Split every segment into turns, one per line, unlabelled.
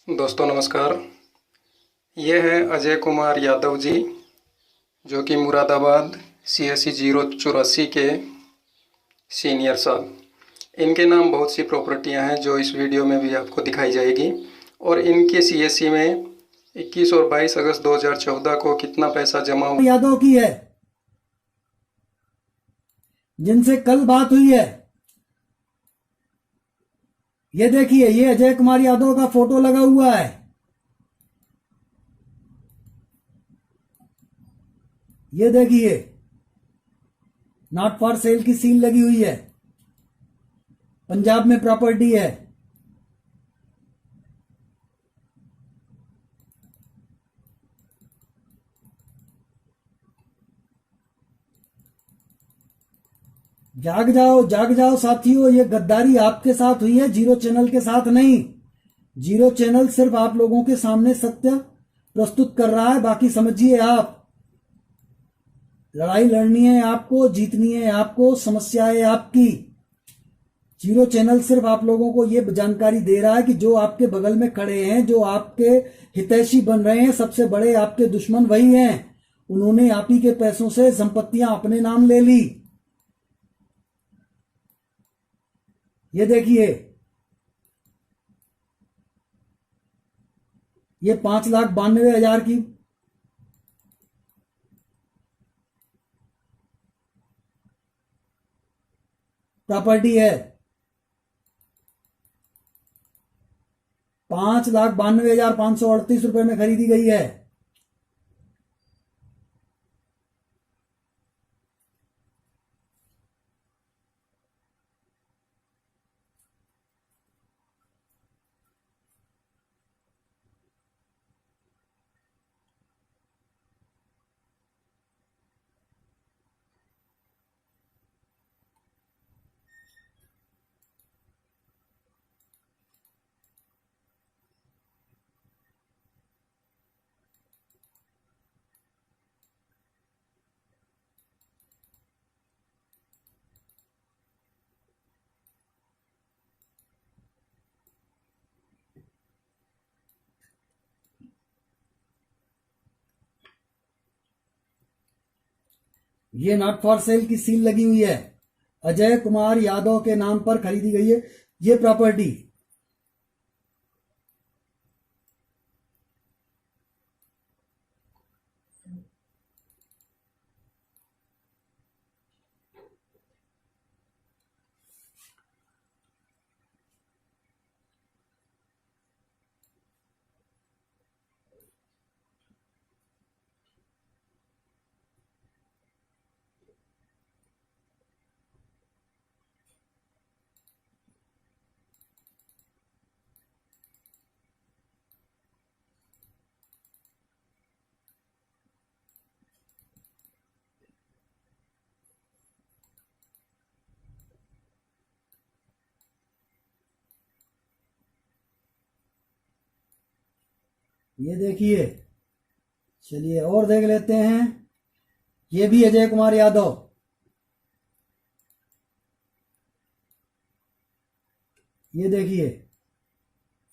दोस्तों नमस्कार। ये है अजय कुमार यादव जी, जो कि मुरादाबाद CSE 084 के सीनियर साहब। इनके नाम बहुत सी प्रॉपर्टियां हैं जो इस वीडियो में भी आपको दिखाई जाएगी। और इनके CSE में 21 और 22 अगस्त 2014 को कितना पैसा जमा हुआ
यादव की है, जिनसे कल बात हुई है। ये देखिए, ये अजय कुमार यादव का फोटो लगा हुआ है। ये देखिए, नॉट फॉर सेल की सील लगी हुई है। पंजाब में प्रॉपर्टी है। जाग जाओ साथियों, ये गद्दारी आपके साथ हुई है, जीरो चैनल के साथ नहीं। जीरो चैनल सिर्फ आप लोगों के सामने सत्य प्रस्तुत कर रहा है। बाकी समझिए, आप लड़ाई लड़नी है आपको, जीतनी है आपको, समस्या है आपकी। जीरो चैनल सिर्फ आप लोगों को यह जानकारी दे रहा है कि जो आपके बगल में खड़े हैं, जो आपके हितैषी बन रहे हैं, सबसे बड़े आपके दुश्मन वही हैं। उन्होंने आप ही के पैसों से संपत्तियां अपने नाम ले ली। ये देखिए, ये 5,92,000 की प्रॉपर्टी है। 5,92,538 रुपए में खरीदी गई है। ये नॉट फॉर सेल की सील लगी हुई है। अजय कुमार यादव के नाम पर खरीदी गई है ये प्रॉपर्टी। ये देखिए, चलिए और देख लेते हैं। ये भी अजय कुमार यादव। ये देखिए,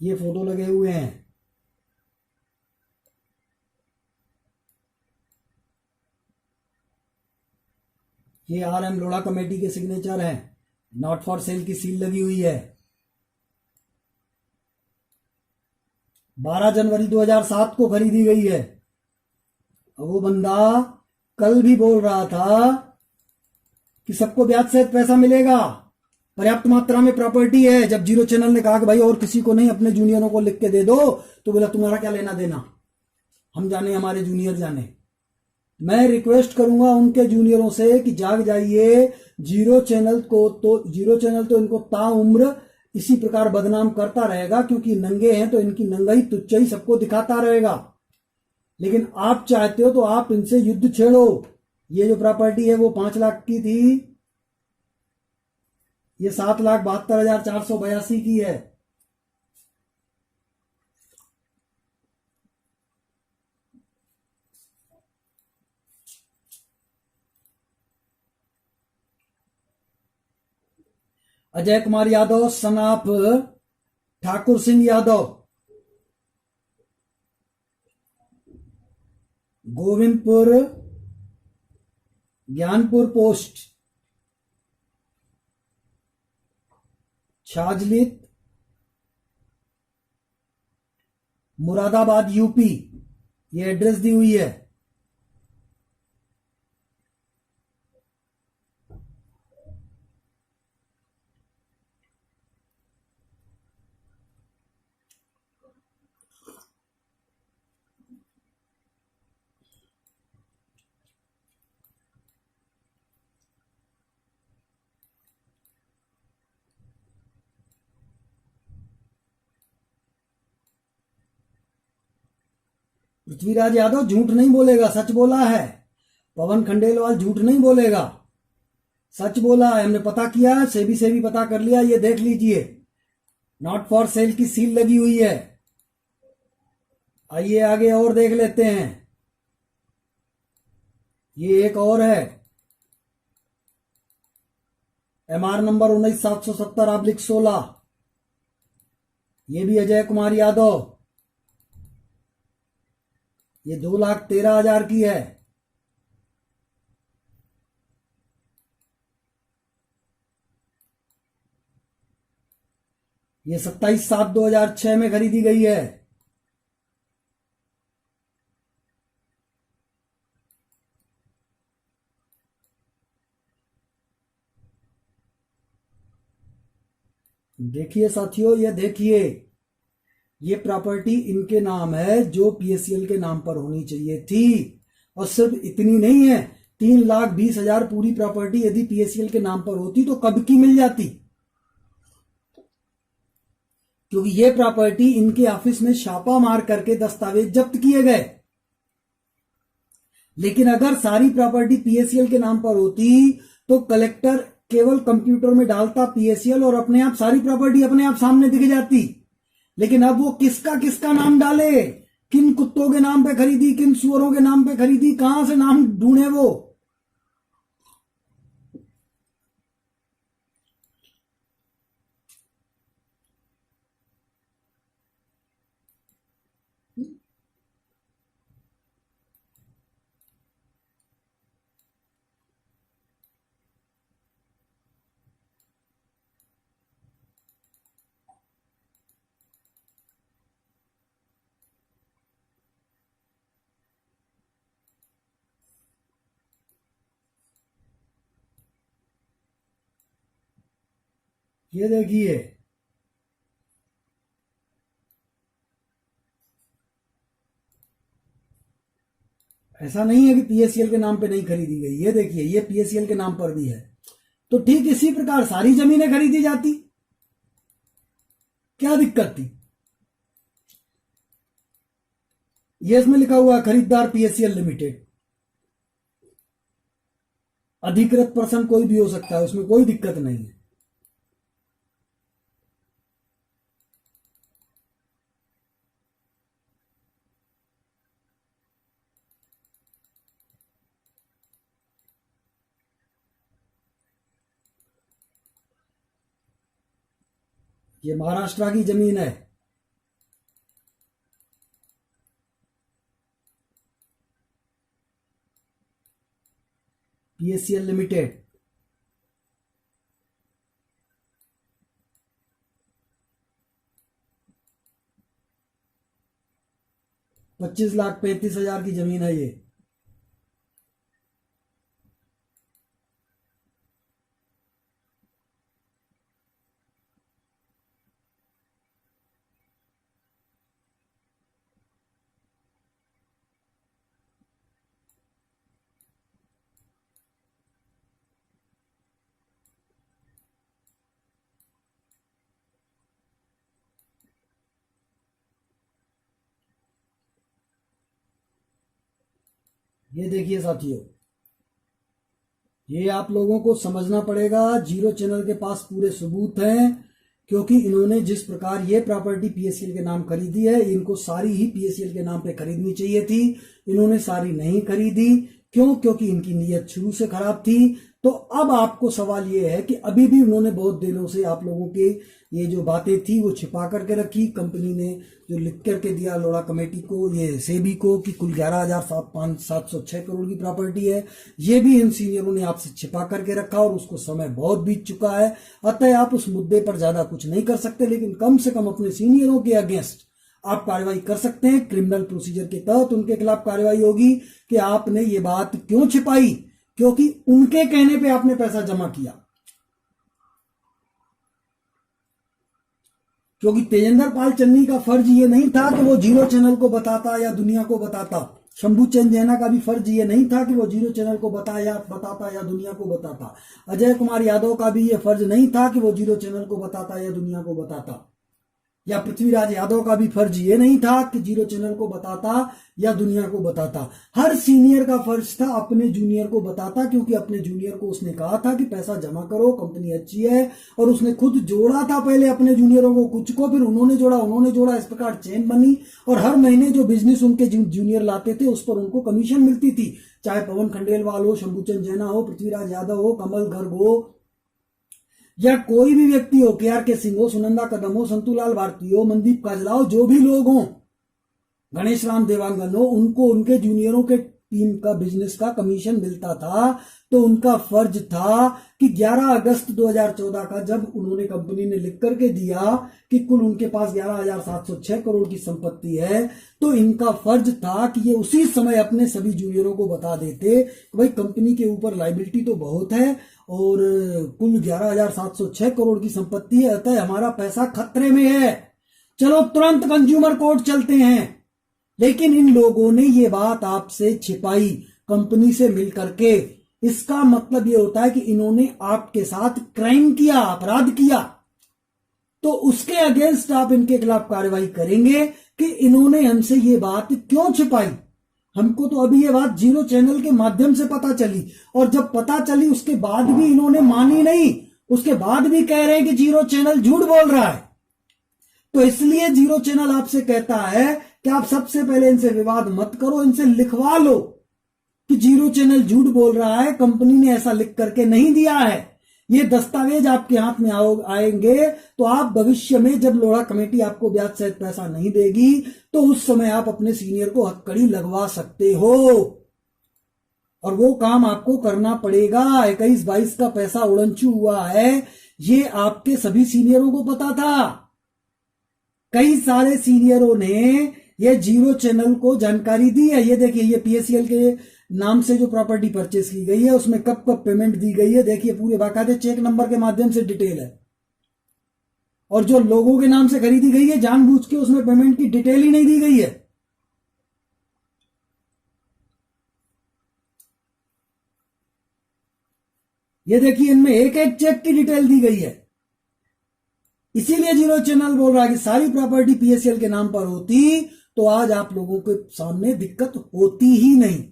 ये फोटो लगे हुए हैं। ये RM लोढ़ा कमेटी के सिग्नेचर हैं। नॉट फॉर सेल की सील लगी हुई है। 12 जनवरी 2007 को खरीदी गई है। अब वो बंदा कल भी बोल रहा था कि सबको ब्याज से पैसा मिलेगा, पर्याप्त मात्रा में प्रॉपर्टी है। जब जीरो चैनल ने कहा कि भाई और किसी को नहीं, अपने जूनियरों को लिख के दे दो, तो बोला तुम्हारा क्या लेना देना, हम जाने, हमारे जूनियर जाने। मैं रिक्वेस्ट करूंगा उनके जूनियरों से कि जाग जाइए। जीरो चैनल तो इनको ताउम्र इसी प्रकार बदनाम करता रहेगा, क्योंकि नंगे हैं तो इनकी नंगाई तुच्चाई सबको दिखाता रहेगा। लेकिन आप चाहते हो तो आप इनसे युद्ध छेड़ो। ये जो प्रॉपर्टी है वो 5 लाख की थी, ये 7,72,482 की है। Ajay Kumar Yadav son of Thakur Singh Yadav. Govindpur Gyanpur post, Chhajlet Moradabad UP, ये एड्रेस दी हुई है। पृथ्वीराज यादव झूठ नहीं बोलेगा, सच बोला है। पवन खंडेलवाल झूठ नहीं बोलेगा, सच बोला है। हमने पता किया, सेबी से भी पता कर लिया, ये देख लीजिए, नॉट फॉर सेल की सील लगी हुई है। आइए आगे और देख लेते हैं। ये एक और है, MR नंबर 19,770/16, ये भी अजय कुमार यादव, ये 2,13,000 की है। ये 27/7/2006 में खरीदी गई है। देखिए साथियों, ये देखिए, ये प्रॉपर्टी इनके नाम है जो PSCL के नाम पर होनी चाहिए थी। और सिर्फ इतनी नहीं है, 3,20,000 पूरी प्रॉपर्टी यदि PSCL के नाम पर होती तो कब की मिल जाती, क्योंकि ये प्रॉपर्टी इनके ऑफिस में छापा मार करके दस्तावेज जब्त किए गए। लेकिन अगर सारी प्रॉपर्टी PSCL के नाम पर होती तो कलेक्टर केवल कंप्यूटर में डालता PSCL और अपने आप सारी प्रॉपर्टी अपने आप सामने दिख जाती। लेकिन अब वो किसका किसका नाम डाले, किन कुत्तों के नाम पे खरीदी, किन सुअरों के नाम पे खरीदी, कहां से नाम ढूंढे वो। ये देखिए, ऐसा नहीं है कि PSCL के नाम पे नहीं खरीदी गई। ये देखिए, ये PSCL के नाम पर भी है। तो ठीक इसी प्रकार सारी जमीनें खरीदी जाती, क्या दिक्कत थी। ये इसमें लिखा हुआ है खरीदार PSCL लिमिटेड, अधिकृत पर्सन कोई भी हो सकता है, उसमें कोई दिक्कत नहीं है। ये महाराष्ट्र की जमीन है। PSCL लिमिटेड, ₹25,35,000 की जमीन है ये। ये देखिए साथियों, ये आप लोगों को समझना पड़ेगा। जीरो चैनल के पास पूरे सबूत हैं, क्योंकि इन्होंने जिस प्रकार ये प्रॉपर्टी PSCL के नाम खरीदी है, इनको सारी ही PSCL के नाम पे खरीदनी चाहिए थी। इन्होंने सारी नहीं खरीदी। क्यों? क्योंकि इनकी नीयत शुरू से खराब थी। तो अब आपको सवाल ये है कि अभी भी उन्होंने बहुत दिनों से आप लोगों के ये जो बातें थी वो छिपा करके रखी। कंपनी ने जो लिख करके दिया लोढ़ा कमेटी को, ये सेबी को, कि कुल 11,706 करोड़ की प्रॉपर्टी है, ये भी इन सीनियरों ने आपसे छिपा करके रखा और उसको समय बहुत बीत चुका है। अतः आप उस मुद्दे पर ज्यादा कुछ नहीं कर सकते, लेकिन कम से कम अपने सीनियरों के अगेंस्ट आप कार्रवाई कर सकते हैं। क्रिमिनल प्रोसीजर के तहत उनके खिलाफ कार्रवाई होगी कि आपने ये बात क्यों छिपाई, क्योंकि उनके कहने पे आपने पैसा जमा किया। क्योंकि तेजेंद्र पाल चन्नी का फर्ज ये नहीं था कि वो जीरो चैनल को बताता या दुनिया को बताता। शंभू चंद जैना का भी फर्ज ये नहीं था कि वो जीरो चैनल को बताता या दुनिया को बताता। अजय कुमार यादव का भी ये फर्ज नहीं था कि वो जीरो चैनल को बताता या दुनिया को बताता। या पृथ्वीराज यादव का भी फर्ज ये नहीं था कि जीरो चैनल को बताता या दुनिया को बताता। हर सीनियर का फर्ज था अपने जूनियर को बताता, क्योंकि अपने जूनियर को उसने कहा था कि पैसा जमा करो, कंपनी अच्छी है, और उसने खुद जोड़ा था पहले अपने जूनियरों को, कुछ को फिर उन्होंने जोड़ा, इस प्रकार चेन बनी। और हर महीने जो बिजनेस उनके जूनियर लाते थे उस पर उनको कमीशन मिलती थी, चाहे पवन खंडेलवाल हो, शंभूचंद जैना हो, पृथ्वीराज यादव हो, कमल गर्ग हो, या कोई भी व्यक्ति हो, के सिंह हो, सुनंदा कदम हो, संतूलाल भारती हो, मनदीप काजला हो, जो भी लोग हों, गणेश राम देवांगन हो, उनको उनके जूनियरों के टीम का बिजनेस का कमीशन मिलता था। तो उनका फर्ज था कि 11 अगस्त 2014 का जब उन्होंने कंपनी ने लिख करके दिया कि कुल उनके पास 11,706 करोड़ की संपत्ति है, तो इनका फर्ज था कि ये उसी समय अपने सभी जूनियरों को बता देते कि भाई कंपनी के ऊपर लायबिलिटी तो बहुत है और कुल 11,706 करोड़ की संपत्ति है, अतः हमारा पैसा खतरे में है, चलो तुरंत कंज्यूमर कोर्ट चलते हैं। लेकिन इन लोगों ने ये बात आपसे छिपाई कंपनी से मिल करके। इसका मतलब ये होता है कि इन्होंने आपके साथ क्राइम किया, अपराध किया, तो उसके अगेंस्ट आप इनके खिलाफ कार्रवाई करेंगे कि इन्होंने हमसे ये बात क्यों छिपाई। हमको तो अभी ये बात जीरो चैनल के माध्यम से पता चली, और जब पता चली उसके बाद भी इन्होंने मानी नहीं, उसके बाद भी कह रहे हैं कि जीरो चैनल झूठ बोल रहा है। तो इसलिए जीरो चैनल आपसे कहता है कि आप सबसे पहले इनसे विवाद मत करो, इनसे लिखवा लो कि जीरो चैनल झूठ बोल रहा है, कंपनी ने ऐसा लिख करके नहीं दिया है। ये दस्तावेज आपके हाथ में आएंगे तो आप भविष्य में जब लोढ़ा कमेटी आपको ब्याज सहित पैसा नहीं देगी तो उस समय आप अपने सीनियर को हथकड़ी लगवा सकते हो, और वो काम आपको करना पड़ेगा। 21-22 का पैसा उड़नछू हुआ है, ये आपके सभी सीनियरों को पता था। कई सारे सीनियरों ने ये जीरो चैनल को जानकारी दी है। ये देखिए, ये पीएससीएल के नाम से जो प्रॉपर्टी परचेस की गई है उसमें कब कब पेमेंट दी गई है, देखिए पूरे बाकायदे चेक नंबर के माध्यम से डिटेल है। और जो लोगों के नाम से खरीदी गई है जानबूझ के उसमें पेमेंट की डिटेल ही नहीं दी गई है। ये देखिए, इनमें एक एक चेक की डिटेल दी गई है। इसीलिए जीरो चैनल बोल रहा है कि सारी प्रॉपर्टी पीएससीएल के नाम पर होती तो आज आप लोगों के सामने दिक्कत होती ही नहीं,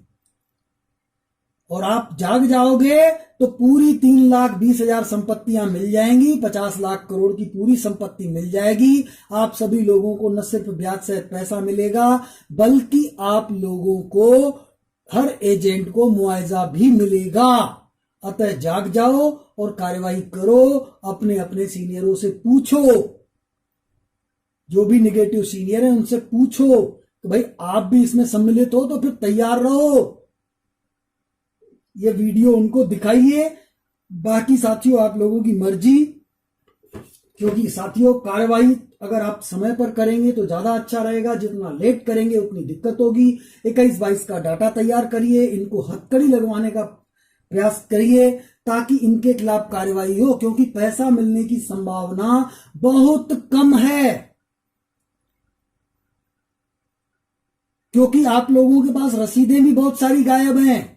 और आप जाग जाओगे तो पूरी 3,20,000 संपत्तियां मिल जाएंगी, 50 लाख करोड़ की पूरी संपत्ति मिल जाएगी। आप सभी लोगों को न सिर्फ ब्याज सहित पैसा मिलेगा बल्कि आप लोगों को, हर एजेंट को मुआवजा भी मिलेगा। अतः जाग जाओ और कार्यवाही करो, अपने अपने सीनियरों से पूछो, जो भी नेगेटिव सीनियर है उनसे पूछो कि भाई आप भी इसमें सम्मिलित हो तो फिर तैयार रहो। ये वीडियो उनको दिखाइए। बाकी साथियों आप लोगों की मर्जी, क्योंकि साथियों कार्रवाई अगर आप समय पर करेंगे तो ज्यादा अच्छा रहेगा, जितना लेट करेंगे उतनी दिक्कत होगी। 21-22 का डाटा तैयार करिए, इनको हथकड़ी लगवाने का प्रयास करिए ताकि इनके खिलाफ कार्रवाई हो, क्योंकि पैसा मिलने की संभावना बहुत कम है, क्योंकि आप लोगों के पास रसीदें भी बहुत सारी गायब हैं।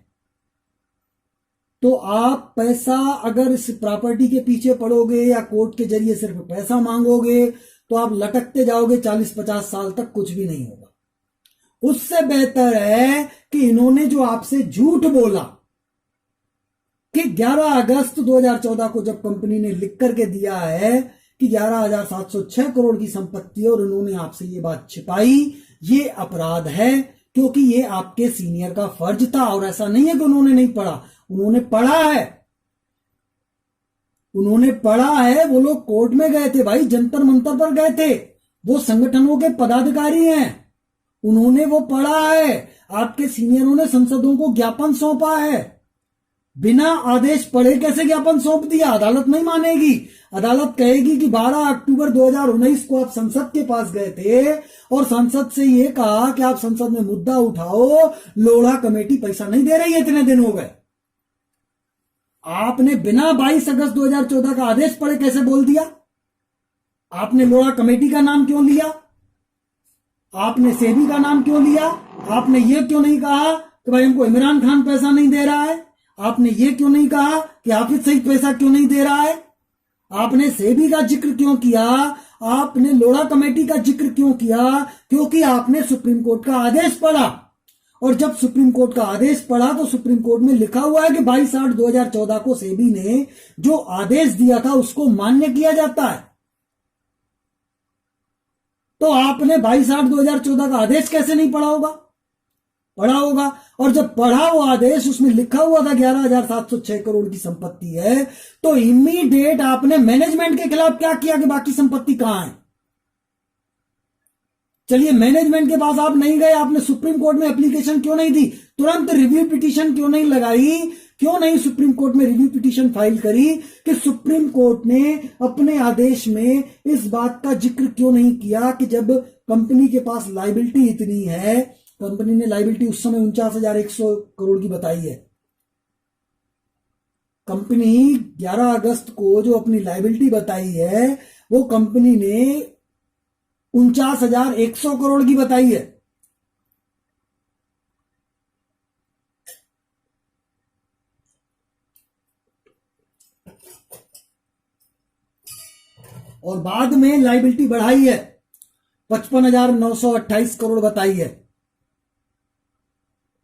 तो आप पैसा अगर इस प्रॉपर्टी के पीछे पड़ोगे या कोर्ट के जरिए सिर्फ पैसा मांगोगे तो आप लटकते जाओगे 40-50 साल तक, कुछ भी नहीं होगा। उससे बेहतर है कि इन्होंने जो आपसे झूठ बोला कि 11 अगस्त 2014 को जब कंपनी ने लिख करके दिया है कि 11,706 करोड़ की संपत्ति है और इन्होंने आपसे ये बात छिपाई, ये अपराध है, क्योंकि ये आपके सीनियर का फर्ज था। और ऐसा नहीं है कि उन्होंने नहीं पढ़ा, उन्होंने पढ़ा है, उन्होंने पढ़ा है, वो लोग कोर्ट में गए थे भाई, जंतर मंतर पर गए थे, वो संगठनों के पदाधिकारी हैं, उन्होंने वो पढ़ा है। आपके सीनियरों ने संसदों को ज्ञापन सौंपा है, बिना आदेश पढ़े कैसे ज्ञापन सौंप दिया? अदालत नहीं मानेगी, अदालत कहेगी कि 12 अक्टूबर 2019 को आप संसद के पास गए थे और संसद से ये कहा कि आप संसद में मुद्दा उठाओ, लोढ़ा कमेटी पैसा नहीं दे रही है, इतने दिन हो गए। आपने बिना 22 अगस्त 2014 का आदेश पढ़े कैसे बोल दिया? आपने लोढ़ा कमेटी का नाम क्यों लिया? आपने सेबी का नाम क्यों लिया? आपने ये क्यों नहीं कहा कि भाई हमको इमरान खान पैसा नहीं दे रहा है? आपने ये क्यों नहीं कहा कि हाफिज सईद पैसा क्यों नहीं दे रहा है? आपने सेबी का जिक्र क्यों किया? आपने लोढ़ा कमेटी का जिक्र क्यों किया? क्योंकि आपने सुप्रीम कोर्ट का आदेश पढ़ा, और जब सुप्रीम कोर्ट का आदेश पढ़ा तो सुप्रीम कोर्ट में लिखा हुआ है कि 22/8/2014 को सेबी ने जो आदेश दिया था उसको मान्य किया जाता है। तो आपने 22/8/2014 का आदेश कैसे नहीं पढ़ा होगा? पढ़ा होगा, और जब पढ़ा वो आदेश, उसमें लिखा हुआ था 11,706 करोड़ की संपत्ति है, तो इमीडिएट आपने मैनेजमेंट के खिलाफ क्या किया कि बाकी संपत्ति कहां है? चलिए, मैनेजमेंट के पास आप नहीं गए, आपने सुप्रीम कोर्ट में एप्लीकेशन क्यों नहीं दी? तुरंत रिव्यू पिटीशन क्यों नहीं लगाई? क्यों नहीं सुप्रीम कोर्ट में रिव्यू पिटीशन फाइल करी कि सुप्रीम कोर्ट ने अपने आदेश में इस बात का जिक्र क्यों नहीं किया कि जब कंपनी के पास लायबिलिटी इतनी है, कंपनी ने लायबिलिटी उस समय 49,100 करोड़ की बताई है, कंपनी 11 अगस्त को जो अपनी लायबिलिटी बताई है वो कंपनी ने 49,100 करोड़ की बताई है। और बाद में लायबिलिटी बढ़ाई है, 55,928 करोड़ बताई है,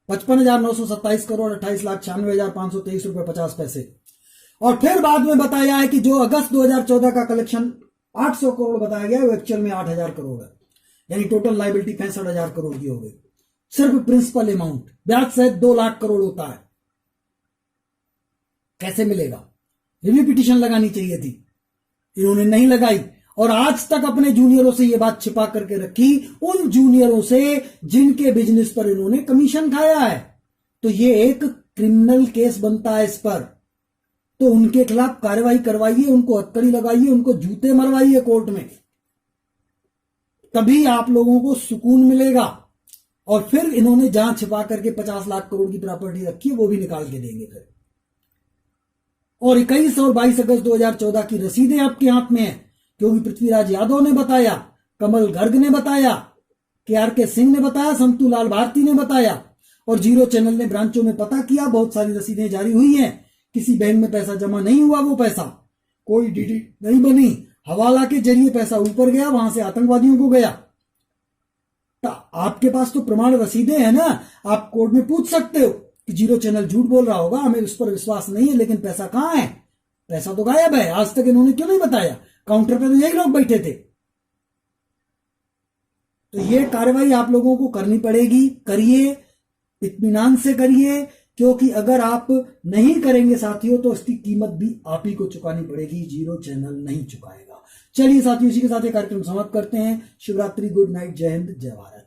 55,927 करोड़ 28,96,523 रुपए 50 पैसे। और फिर बाद में बताया है कि जो अगस्त 2014 का कलेक्शन 800 करोड़ बताया गया वो एक्चुअल में 8,000 करोड़ है, यानी टोटल लायबिलिटी 65,000 करोड़ की हो गई। सिर्फ प्रिंसिपल अमाउंट ब्याज सहित 2 लाख करोड़ होता है। कैसे मिलेगा? रिव्यू पिटीशन लगानी चाहिए थी, इन्होंने नहीं लगाई, और आज तक अपने जूनियरों से यह बात छिपा करके रखी, उन जूनियरों से जिनके बिजनेस पर इन्होंने कमीशन खाया है। तो ये एक क्रिमिनल केस बनता है इस पर, तो उनके खिलाफ कार्रवाई करवाइए, उनको हथकड़ी लगाइए, उनको जूते मरवाइए कोर्ट में, तभी आप लोगों को सुकून मिलेगा। और फिर इन्होंने जहां छिपा करके 50 लाख करोड़ की प्रॉपर्टी रखी है वो भी निकाल के देंगे फिर। और 21 और 22 अगस्त 2014 की रसीदें आपके हाथ में है, क्योंकि पृथ्वीराज यादव ने बताया, कमल गर्ग ने बताया, KRK सिंह ने बताया, संतू लाल भारती ने बताया, और जीरो चैनल ने ब्रांचों में पता किया, बहुत सारी रसीदें जारी हुई हैं। किसी बैंक में पैसा जमा नहीं हुआ, वो पैसा कोई डीडी नहीं बनी, हवाला के जरिए पैसा ऊपर गया, वहां से आतंकवादियों को गया। तो आपके पास तो प्रमाण रसीदें हैं ना, आप कोर्ट में पूछ सकते हो कि जीरो चैनल झूठ बोल रहा होगा, हमें उस पर विश्वास नहीं है, लेकिन पैसा कहां है? पैसा तो गायब है, आज तक इन्होंने क्यों नहीं बताया? काउंटर पर तो यही लोग बैठे थे। तो ये कार्रवाई आप लोगों को करनी पड़ेगी, करिए, इत्मीनान से करिए, क्योंकि अगर आप नहीं करेंगे साथियों तो इसकी कीमत भी आप ही को चुकानी पड़ेगी, जीरो चैनल नहीं चुकाएगा। चलिए साथियों, इसी के साथ ये कार्यक्रम समाप्त करते हैं। शिवरात्रि, गुड नाइट, जय हिंद, जय भारत।